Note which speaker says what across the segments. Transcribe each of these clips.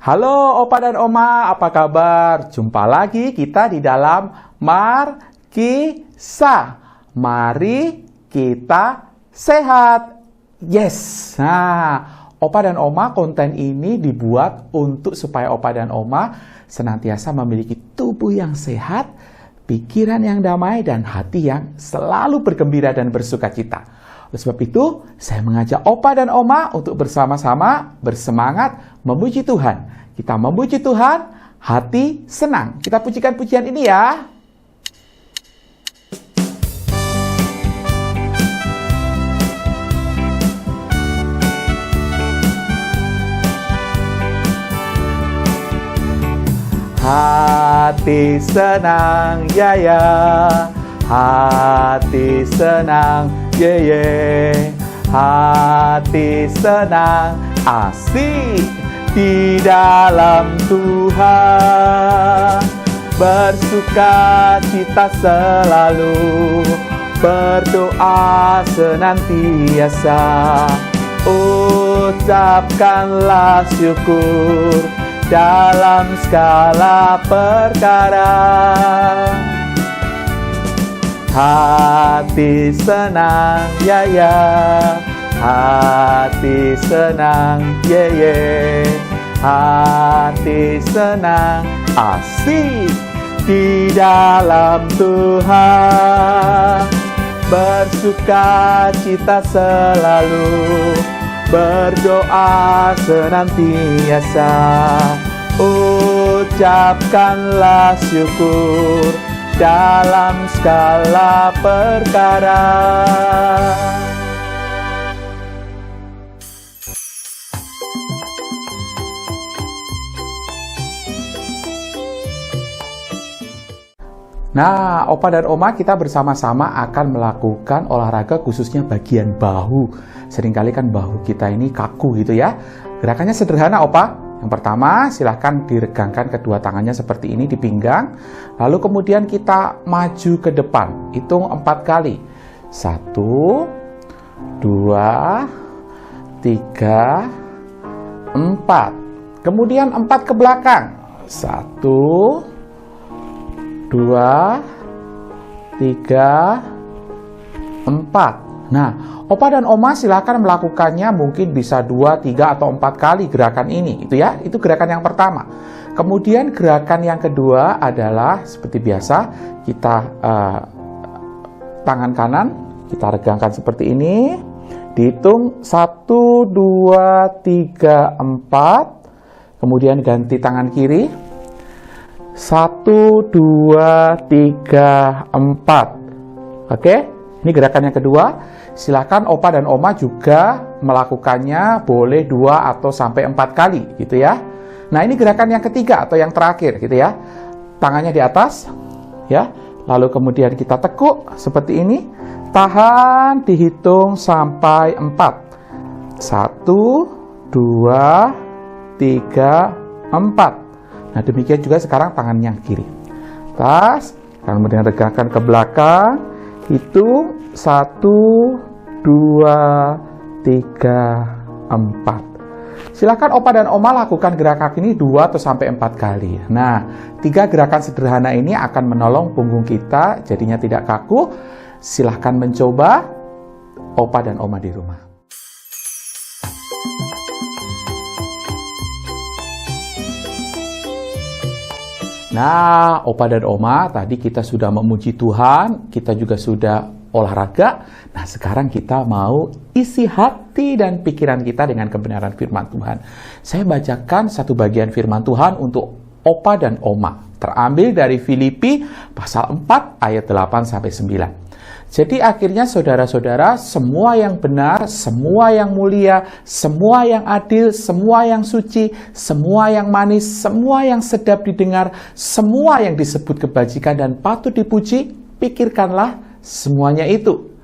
Speaker 1: Halo Opa dan Oma, apa kabar? Jumpa lagi kita di dalam Markisah. Mari kita sehat. Yes. Nah, Opa dan Oma, konten ini dibuat untuk supaya Opa dan Oma senantiasa memiliki tubuh yang sehat, pikiran yang damai, dan hati yang selalu bergembira dan bersukacita. Oleh sebab itu, saya mengajak Opa dan Oma untuk bersama-sama bersemangat memuji Tuhan. Kita memuji Tuhan, hati senang. Kita pujikan pujian ini ya. Hati senang, ya ya. Hati senang, ye ye. Hati senang, asik di dalam Tuhan. Bersuka cita selalu, berdoa senantiasa. Ucapkanlah syukur dalam segala perkara. Hati senang, ya ya. Hati senang, ye ye. Hati senang, asik di dalam Tuhan. Bersuka cita selalu, berdoa senantiasa. Ucapkanlah syukur dalam segala perkara. Nah, Opa dan Oma, kita bersama-sama akan melakukan olahraga khususnya bagian bahu. Seringkali kan bahu kita ini kaku gitu ya. Gerakannya sederhana, Opa. Yang pertama, silahkan diregangkan kedua tangannya seperti ini di pinggang. Lalu kemudian kita maju ke depan. Hitung 4 kali. 1, 2, 3, 4. Kemudian 4 ke belakang. 1, 2, 3, 4. Nah, Opa dan Oma silakan melakukannya mungkin bisa 2, 3, atau 4 kali gerakan ini. Itu ya, itu gerakan yang pertama. Kemudian gerakan yang kedua adalah seperti biasa, kita tangan kanan kita regangkan seperti ini. Dihitung 1, 2, 3, 4. Kemudian ganti tangan kiri. 1, 2, 3, 4. Oke, ini gerakan yang kedua. Silakan Opa dan Oma juga melakukannya boleh 2 atau sampai 4 kali gitu ya. Nah, ini gerakan yang ketiga atau yang terakhir gitu ya. Tangannya di atas ya. Lalu kemudian kita tekuk seperti ini. Tahan, dihitung sampai 4. 1, 2, 3, 4. Nah, demikian juga sekarang tangan yang kiri. Tas, kemudian regangkan ke belakang. Hitung 1, 2, 3, 4. Silakan Opa dan Oma lakukan gerakan ini 2 atau sampai 4 kali. Nah, 3 gerakan sederhana ini akan menolong punggung kita jadinya tidak kaku. Silahkan mencoba Opa dan Oma di rumah. Nah, Opa dan Oma, tadi kita sudah memuji Tuhan, kita juga sudah olahraga. Nah, sekarang kita mau isi hati dan pikiran kita dengan kebenaran firman Tuhan. Saya bacakan satu bagian firman Tuhan untuk Opa dan Oma. Terambil dari Filipi pasal 4 ayat 8-9. Jadi akhirnya saudara-saudara, semua yang benar, semua yang mulia, semua yang adil, semua yang suci, semua yang manis, semua yang sedap didengar, semua yang disebut kebajikan dan patut dipuji, pikirkanlah semuanya itu.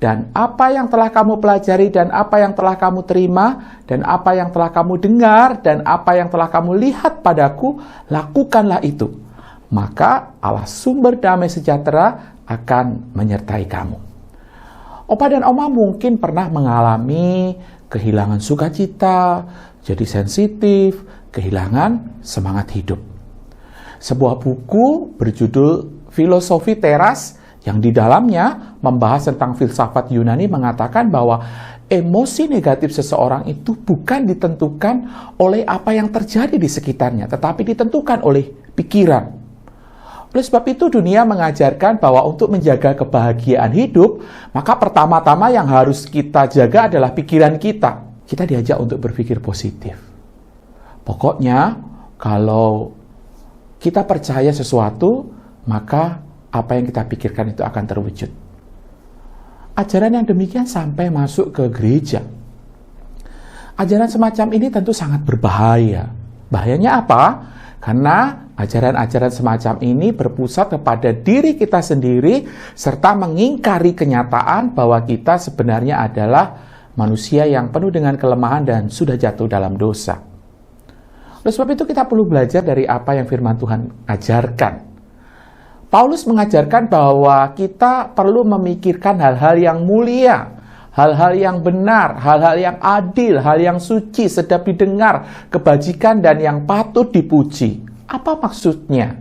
Speaker 1: Dan apa yang telah kamu pelajari dan apa yang telah kamu terima dan apa yang telah kamu dengar dan apa yang telah kamu lihat padaku, lakukanlah itu. Maka Allah sumber damai sejahtera akan menyertai kamu. Opa dan Oma mungkin pernah mengalami kehilangan sukacita, jadi sensitif, kehilangan semangat hidup. Sebuah buku berjudul Filosofi Teras yang di dalamnya membahas tentang filsafat Yunani mengatakan bahwa emosi negatif seseorang itu bukan ditentukan oleh apa yang terjadi di sekitarnya, tetapi ditentukan oleh pikiran. Oleh sebab itu dunia mengajarkan bahwa untuk menjaga kebahagiaan hidup, maka pertama-tama yang harus kita jaga adalah pikiran kita. Kita diajak untuk berpikir positif. Pokoknya kalau kita percaya sesuatu, maka apa yang kita pikirkan itu akan terwujud. Ajaran yang demikian sampai masuk ke gereja. Ajaran semacam ini tentu sangat berbahaya. Bahayanya apa? Karena ajaran-ajaran semacam ini berpusat kepada diri kita sendiri serta mengingkari kenyataan bahwa kita sebenarnya adalah manusia yang penuh dengan kelemahan dan sudah jatuh dalam dosa. Oleh sebab itu kita perlu belajar dari apa yang firman Tuhan ajarkan. Paulus mengajarkan bahwa kita perlu memikirkan hal-hal yang mulia, hal-hal yang benar, hal-hal yang adil, hal yang suci, sedap didengar, kebajikan dan yang patut dipuji. Apa maksudnya?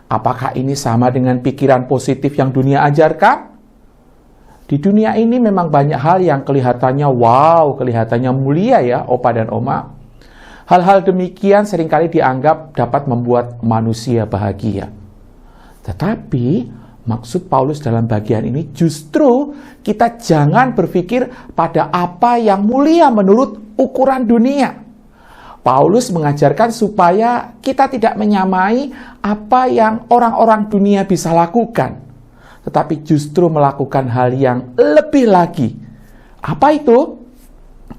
Speaker 1: Apakah ini sama dengan pikiran positif yang dunia ajarkan? Di dunia ini memang banyak hal yang kelihatannya wow, kelihatannya mulia ya, Opa dan Oma. Hal-hal demikian seringkali dianggap dapat membuat manusia bahagia. Tetapi maksud Paulus dalam bagian ini justru kita jangan berpikir pada apa yang mulia menurut ukuran dunia. Paulus mengajarkan supaya kita tidak menyamai apa yang orang-orang dunia bisa lakukan, tetapi justru melakukan hal yang lebih lagi. Apa itu?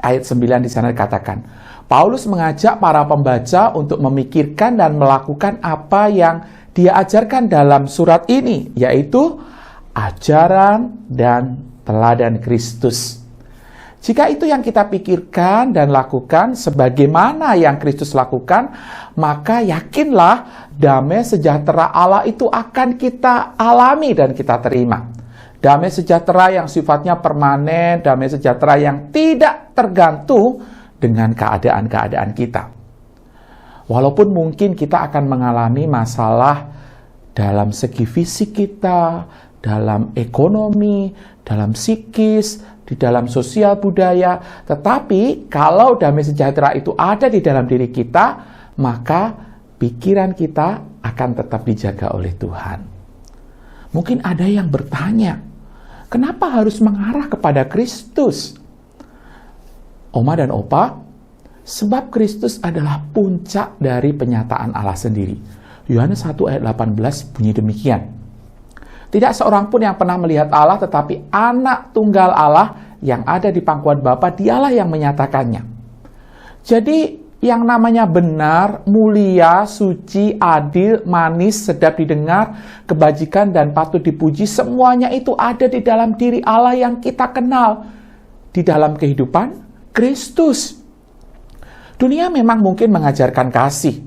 Speaker 1: Ayat 9 di sana dikatakan, Paulus mengajak para pembaca untuk memikirkan dan melakukan apa yang dia ajarkan dalam surat ini, yaitu ajaran dan teladan Kristus. Jika itu yang kita pikirkan dan lakukan sebagaimana yang Kristus lakukan, maka yakinlah damai sejahtera Allah itu akan kita alami dan kita terima. Damai sejahtera yang sifatnya permanen, damai sejahtera yang tidak tergantung dengan keadaan-keadaan kita. Walaupun mungkin kita akan mengalami masalah dalam segi fisik kita, dalam ekonomi, dalam psikis, di dalam sosial budaya, tetapi kalau damai sejahtera itu ada di dalam diri kita, maka pikiran kita akan tetap dijaga oleh Tuhan. Mungkin ada yang bertanya, kenapa harus mengarah kepada Kristus? Oma dan Opa, sebab Kristus adalah puncak dari penyataan Allah sendiri. Yohanes 1 ayat 18 bunyi demikian. Tidak seorang pun yang pernah melihat Allah, tetapi anak tunggal Allah yang ada di pangkuan Bapa, dialah yang menyatakannya. Jadi yang namanya benar, mulia, suci, adil, manis, sedap didengar, kebajikan dan patut dipuji, semuanya itu ada di dalam diri Allah yang kita kenal. Di dalam kehidupan Kristus. Dunia memang mungkin mengajarkan kasih,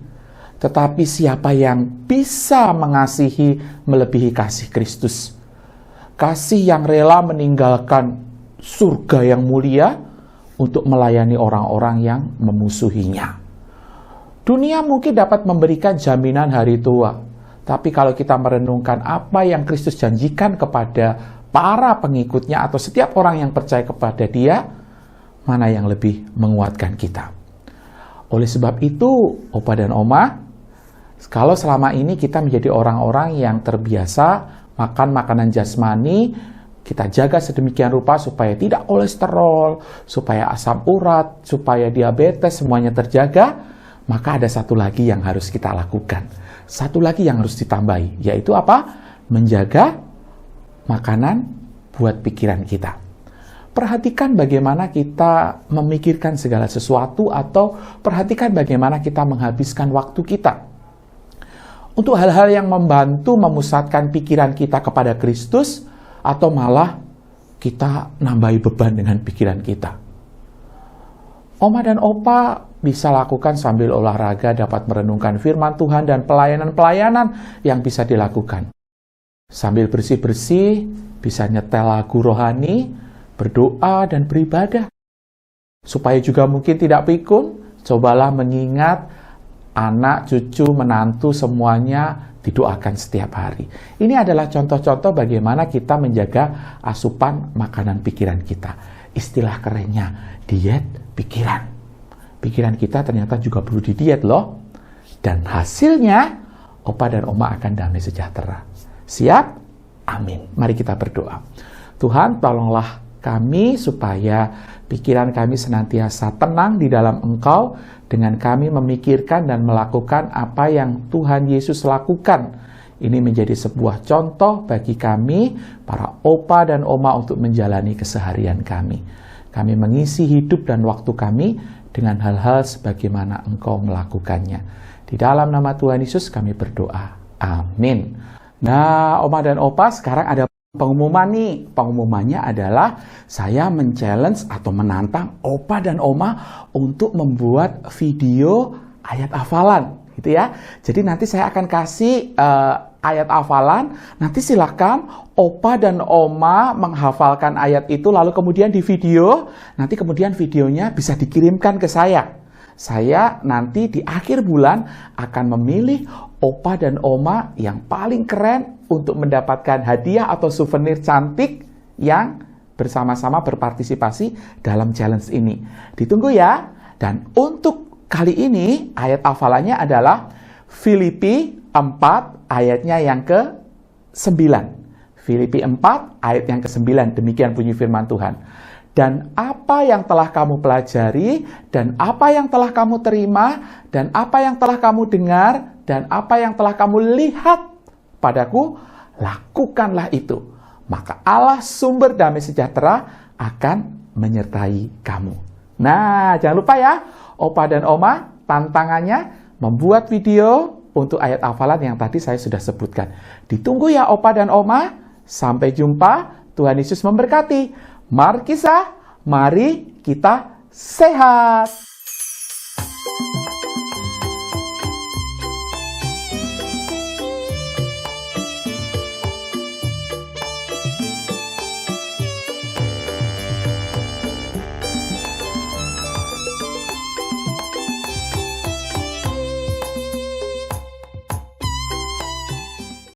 Speaker 1: tetapi siapa yang bisa mengasihi melebihi kasih Kristus? Kasih yang rela meninggalkan surga yang mulia untuk melayani orang-orang yang memusuhinya. Dunia mungkin dapat memberikan jaminan hari tua, tapi kalau kita merenungkan apa yang Kristus janjikan kepada para pengikutnya atau setiap orang yang percaya kepada Dia, mana yang lebih menguatkan kita? Oleh sebab itu, Opa dan Oma, kalau selama ini kita menjadi orang-orang yang terbiasa makan makanan jasmani, kita jaga sedemikian rupa supaya tidak kolesterol, supaya asam urat, supaya diabetes, semuanya terjaga, maka ada satu lagi yang harus kita lakukan. Satu lagi yang harus ditambahi, yaitu apa? Menjaga makanan buat pikiran kita. Perhatikan bagaimana kita memikirkan segala sesuatu, atau perhatikan bagaimana kita menghabiskan waktu kita untuk hal-hal yang membantu memusatkan pikiran kita kepada Kristus, atau malah kita nambahi beban dengan pikiran kita. Oma dan Opa bisa lakukan sambil olahraga, dapat merenungkan firman Tuhan dan pelayanan-pelayanan yang bisa dilakukan. Sambil bersih-bersih, bisa nyetel lagu rohani, berdoa dan beribadah. Supaya juga mungkin tidak pikun, cobalah mengingat anak, cucu, menantu, semuanya didoakan setiap hari. Ini adalah contoh-contoh bagaimana kita menjaga asupan makanan pikiran kita. Istilah kerennya, diet pikiran. Pikiran kita ternyata juga perlu didiet loh. Dan hasilnya, Opa dan Oma akan damai sejahtera. Siap? Amin. Mari kita berdoa. Tuhan, tolonglah kami supaya pikiran kami senantiasa tenang di dalam Engkau dengan kami memikirkan dan melakukan apa yang Tuhan Yesus lakukan. Ini menjadi sebuah contoh bagi kami, para Opa dan Oma, untuk menjalani keseharian kami. Kami mengisi hidup dan waktu kami dengan hal-hal sebagaimana Engkau melakukannya. Di dalam nama Tuhan Yesus kami berdoa. Amin. Nah, Oma dan Opa, sekarang ada pengumuman nih. Pengumumannya adalah saya men-challenge atau menantang Opa dan Oma untuk membuat video ayat hafalan, gitu ya. Jadi nanti saya akan kasih ayat hafalan. Nanti silakan Opa dan Oma menghafalkan ayat itu, lalu kemudian di video. Nanti kemudian videonya bisa dikirimkan ke saya. Saya nanti di akhir bulan akan memilih Opa dan Oma yang paling keren untuk mendapatkan hadiah atau souvenir cantik yang bersama-sama berpartisipasi dalam challenge ini. Ditunggu ya. Dan untuk kali ini ayat hafalannya adalah Filipi 4 ayatnya yang ke-9. Filipi 4 ayat yang ke-9. Demikian bunyi firman Tuhan. Dan apa yang telah kamu pelajari, dan apa yang telah kamu terima, dan apa yang telah kamu dengar, dan apa yang telah kamu lihat padaku, lakukanlah itu. Maka Allah sumber damai sejahtera akan menyertai kamu. Nah, jangan lupa ya, Opa dan Oma, tantangannya membuat video untuk ayat hafalan yang tadi saya sudah sebutkan. Ditunggu ya Opa dan Oma. Sampai jumpa. Tuhan Yesus memberkati. Mari kita sehat.